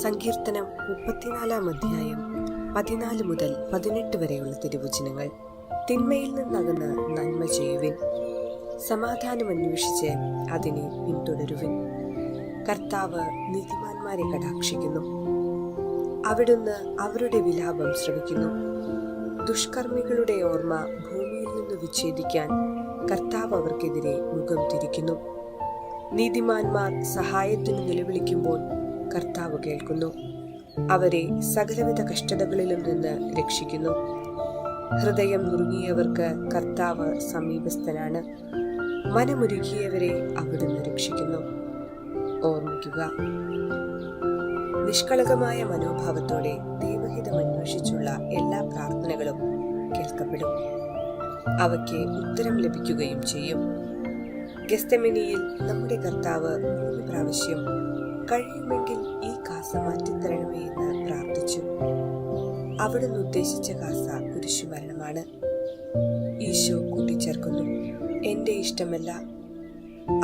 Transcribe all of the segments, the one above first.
സങ്കീർത്തനം 34 അധ്യായം 14 മുതൽ 18 വരെയുള്ള തിരുവചനങ്ങൾ. തിന്മയിൽ നിന്നകന്ന് നന്മ ചെയ്യുവിൻ, സമാധാനം അന്വേഷിച്ച് അതിനെ പിന്തുടരുവിൻ. കർത്താവ് നീതിമാന്മാരെ കടാക്ഷിക്കുന്നു, അവിടുന്ന് അവരുടെ വിലാപം ശ്രവിക്കുന്നു. ദുഷ്കർമ്മികളുടെ ഓർമ്മ ഭൂമിയിൽ നിന്ന് വിച്ഛേദിക്കാൻ കർത്താവ് അവർക്കെതിരെ മുഖം തിരിക്കുന്നു. നീതിമാന്മാർ സഹായത്തിന് നിലവിളിക്കുമ്പോൾ കർത്താവ് കേൾക്കുന്നു, അവരെ സകലവിധ കഷ്ടതകളിലും നിന്ന് രക്ഷിക്കുന്നു. ഹൃദയം നുറുങ്ങിയവർക്ക് കർത്താവ് സമീപസ്ഥനാണ്, മനമുരുകിയവരെ അവിടുന്ന് രക്ഷിക്കുന്നു. ഓർമ്മിക്കുക, നിഷ്കളങ്കമായ മനോഭാവത്തോടെ ദൈവഹിതം അന്വേഷിച്ചുള്ള എല്ലാ പ്രാർത്ഥനകളും കേൾക്കപ്പെടും, അവയ്ക്ക് ഉത്തരം ലഭിക്കുകയും ചെയ്യും. ഗെത്സെമനിയിൽ നമ്മുടെ കർത്താവ് 3 പ്രാവശ്യം കഴിയുമെങ്കിൽ ഈ കാസ മാറ്റിത്തരണമേ എന്ന് പ്രാർത്ഥിച്ചു. അവിടുന്ന് ഉദ്ദേശിച്ച കാസ കുരിശുമരണമാണ്. ഈശോ കൂട്ടിച്ചേർക്കുന്നു, എന്റെ ഇഷ്ടമല്ല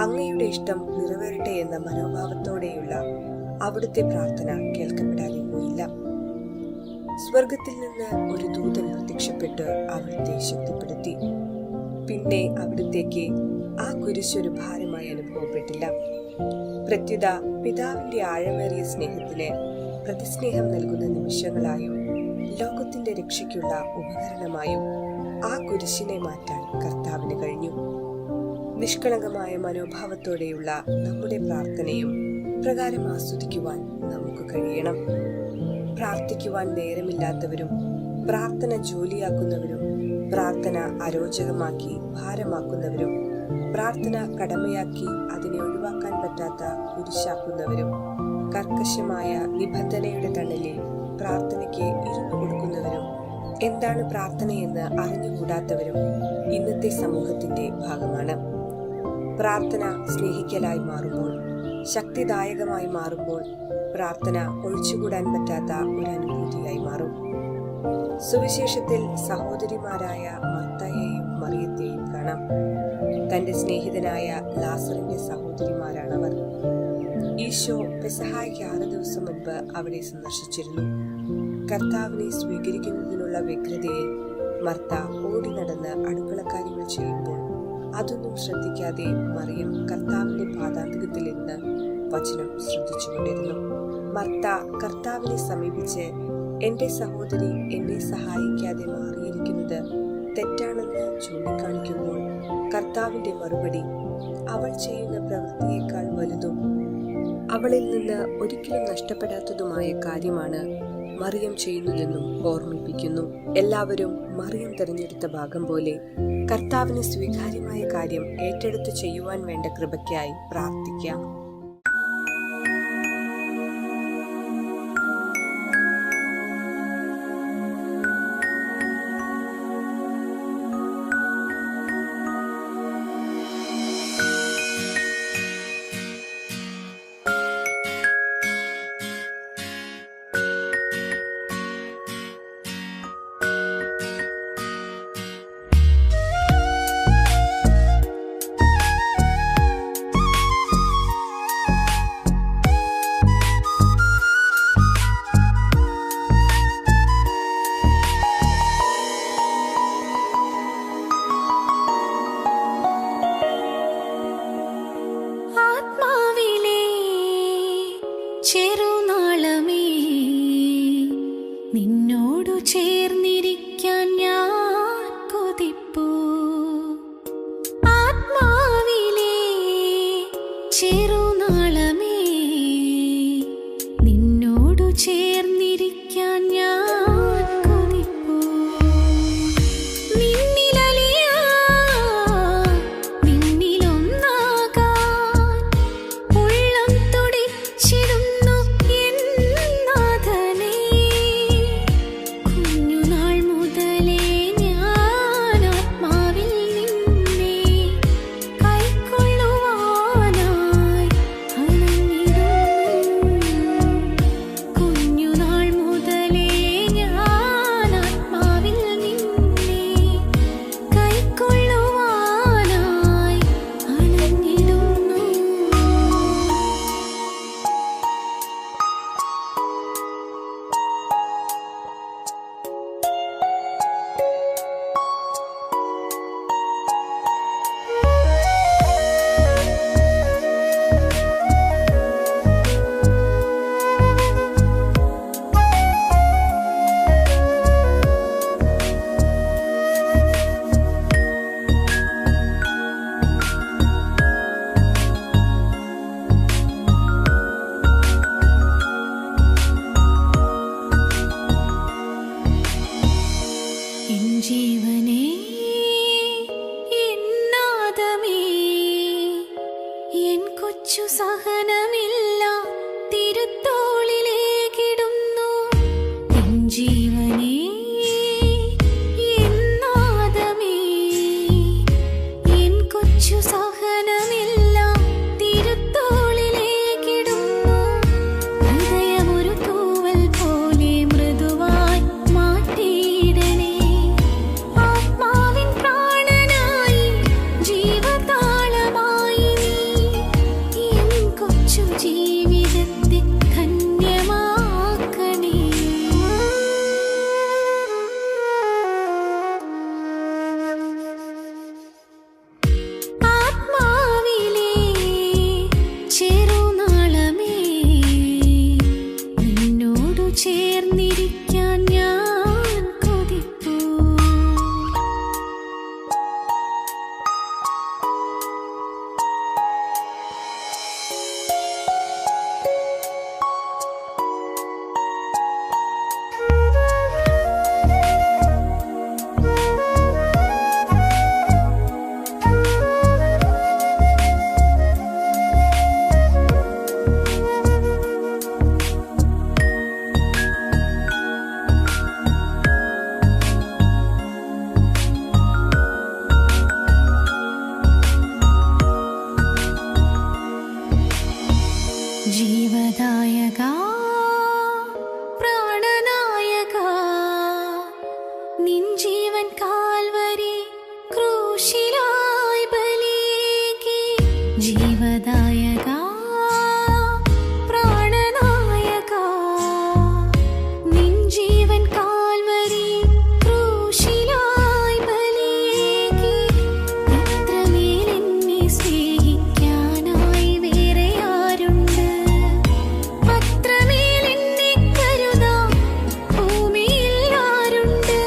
അങ്ങയുടെ ഇഷ്ടം നിറവേറട്ടെ എന്ന മനോഭാവത്തോടെയുള്ള അവിടുത്തെ പ്രാർത്ഥന കേൾക്കപ്പെടാതെ പോയില്ല. സ്വർഗത്തിൽ നിന്ന് ഒരു ദൂതൻ പ്രത്യക്ഷപ്പെട്ട് അവിടുത്തെ ശക്തിപ്പെടുത്തി. പിന്നെ അവിടുത്തേക്ക് ആ കുരിശൊരു ഭാരമായി അനുഭവപ്പെട്ടില്ല. പ്രത്യുത പിതാവിന്റെ ആഴമേറിയ സ്നേഹത്തിന് പ്രതിസ്നേഹം നൽകുന്ന നിമിഷങ്ങളായും ലോകത്തിന്റെ രക്ഷയ്ക്കുള്ള ഉപകരണമായും ആ കുരിശിനെ മാറ്റാൻ കർത്താവിന് കഴിഞ്ഞു. നിഷ്കളങ്കമായ മനോഭാവത്തോടെയുള്ള നമ്മുടെ പ്രാർത്ഥനയും പ്രകാരം ആസ്വദിക്കുവാൻ നമുക്ക് കഴിയണം. പ്രാർത്ഥിക്കുവാൻ നേരമില്ലാത്തവരും പ്രാർത്ഥന ജോലിയാക്കുന്നവരും പ്രാർത്ഥന അരോചകമാക്കി ഭാരമാക്കുന്നവരും പ്രാർത്ഥന കടമയാക്കി അതിനെ ഒഴിവാക്കാൻ പറ്റാത്ത കുരിശാക്കുന്നവരും കർക്കശമായ നിബന്ധനയുടെ തണലിൽ പ്രാർത്ഥനയ്ക്ക് ഇരുന്നു കൊടുക്കുന്നവരും എന്താണ് പ്രാർത്ഥനയെന്ന് അറിഞ്ഞുകൂടാത്തവരും ഇന്നത്തെ സമൂഹത്തിന്റെ ഭാഗമാണ്. പ്രാർത്ഥന സ്നേഹിക്കലായി മാറുമ്പോൾ, ശക്തിദായകമായി മാറുമ്പോൾ പ്രാർത്ഥന ഒഴിച്ചുകൂടാൻ പറ്റാത്ത ഒരു അനുഭൂതിയായി മാറും. സുവിശേഷത്തിൽ സഹോദരിമാരായ മർത്തയെയും മറിയത്തെയും കാണാം. തന്റെ സ്നേഹിതനായ ലാസറിന്റെ സഹോദരിമാരാണവർ. ഈശോ പെസഹായ്ക്ക് 6 ദിവസം മുൻപ് അവിടെ സന്ദർശിച്ചിരുന്നു. കർത്താവിനെ സ്വീകരിക്കുന്നതിനുള്ള വ്യഗ്രതയിൽ മർത്ത ഓടി നടന്ന് അടുക്കളക്കാര്യങ്ങൾ ചെയ്യുമ്പോൾ അതൊന്നും ശ്രദ്ധിക്കാതെ മറിയം കർത്താവിന്റെ പാദാന്തികത്തിൽ ഇരുന്ന് വചനം ശ്രദ്ധിച്ചുകൊണ്ടിരുന്നു. മർത്ത കർത്താവിനെ സമീപിച്ച്, എന്റെ സഹോദരി എന്നെ സഹായിക്കാതെ മാറിയിരിക്കുന്നത് തെറ്റാണെന്ന് ചൂണ്ടിക്കാണിക്കുമ്പോൾ കർത്താവിന്റെ മറുപടി അവൾ ചെയ്യുന്ന പ്രവൃത്തിയേക്കാൾ വലുതും അവളിൽ നിന്ന് ഒരിക്കലും നഷ്ടപ്പെടാത്തതുമായ കാര്യമാണ് മറിയം ചെയ്യുന്നതെന്നും ഓർമ്മിപ്പിക്കുന്നു. എല്ലാവരും മറിയം തെരഞ്ഞെടുത്ത ഭാഗം പോലെ കർത്താവിന് സ്വീകാര്യമായ കാര്യം ഏറ്റെടുത്ത് ചെയ്യുവാൻ വേണ്ട കൃപയ്ക്കായി പ്രാർത്ഥിക്കാം. ചെറുനാളമേ, നിന്നോടു ചേർന്നിരിക്കാൻ ഞാൻ കൊതിപ്പൂ. ആത്മാവിലെ ചെറുനാളമേ, നിന്നോടു ചേർന്നിരിക്കാൻ ഞാൻ കൊതിപ്പൂ. കുഞ്ഞു പ്രാണനായക, നിൻ ജീവൻ കാൽവരി ക്രൂശിലായി ബലിയേകി. ജീവദായക, പ്രാണനായക, നിൻ ജീവൻ കാൽവരി ക്രൂശിലായി ബലിയേകി. ഇത്രമേൽ എന്നെ സ്നേഹിക്കാനായി വേറെ ആരുണ്ട്? അത്രമേൽ എന്നെ കരുതാൻ ഭൂമിയിൽ ആരുണ്ട്?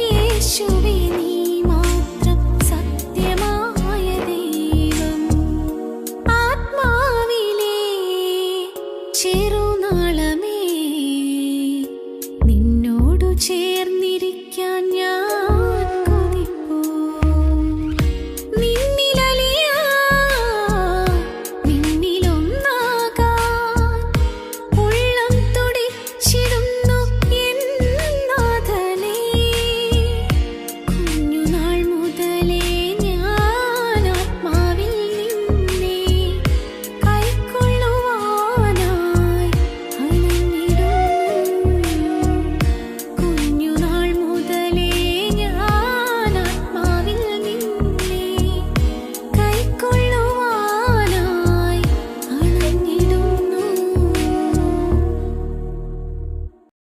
യേശുവേ, നീ മാത്രം സത്യമായ ദൈവം. ആത്മാവിലെ ചെറുനാളമേ